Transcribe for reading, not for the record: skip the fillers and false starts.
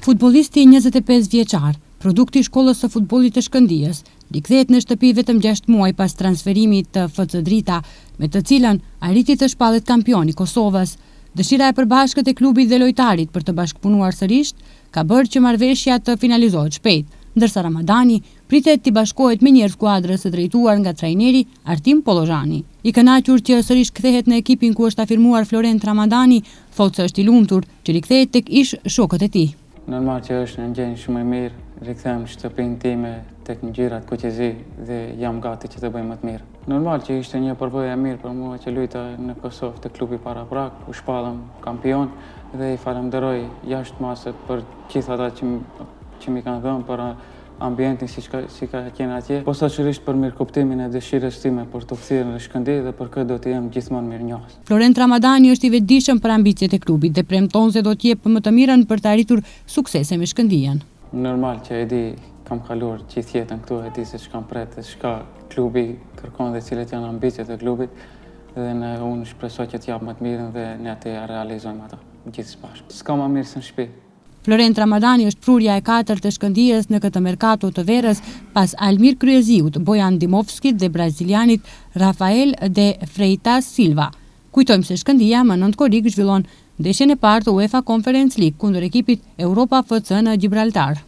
Futbollisti 25 vjeçar, produkti i shkollës së futbollit të Shkëndijës, rikthehet në shtëpi vetëm 6 muaj pas transferimit të FC Drita, me të cilën arriti të shpallet kampion i Kosovës. Dëshira e përbashkët e klubit dhe lojtarit për të bashkëpunuar sërish ka bërë që marrëveshja të finalizohet shpejt, ndërsa Ramadani pritet të bashkohet me një skuadrës së drejtuar nga trajneri Artim Pollozhani. I kënaqur që sërish kthehet në ekipin ku është afirmuar Florent Ramadani, thotë se është i lumtur që rikthehet tek ish shokët e tij. Normal që është në ndjenjë shumë e mirë, rikthehem në shtëpinë time tek ngjyrat kuqezi dhe jam gati që të bëj më të mirë. Normal që ishte një përvojë e mirë për mua që luajta në Kosovë te klubi Paraprak, u shpallëm kampion dhe i falenderoj jashtë masë për gjithë ata që mi kanë dhënë për ambientin si ka qenë atje, posaçërisht për mirëkuptimin e dëshirës time për të kthyer në Shkëndij dhe për këtë do të jem gjithmonë mirënjohës. Florent Ramadani është i vetëdijshëm për ambicjet e klubit dhe premton se do të jep më të mirën për të arritur suksese me Shkëndijën. Normal që e di, kam kaluar gjithë jetën këtu, e di se ç'kam pret, ç'ka klubi kërkon dhe cilat janë ambicjet e klubit dhe unë shpresoj që të jap më të mirën dhe ne atë realizojmë ato gjithë së bashku. S'ka më mirë se në shtëpi. Florent Ramadani është prurja e 4 të Shkëndijës në këtë merkato të verës pas Almir Kryeziut, Bojan Dimovskit dhe brazilianit Rafael de Freitas Silva. Kujtojmë se Shkëndija më 9 korrik zhvillon ndeshjen e parë të UEFA Conference League kundër ekipit Europa FC në Gibraltar.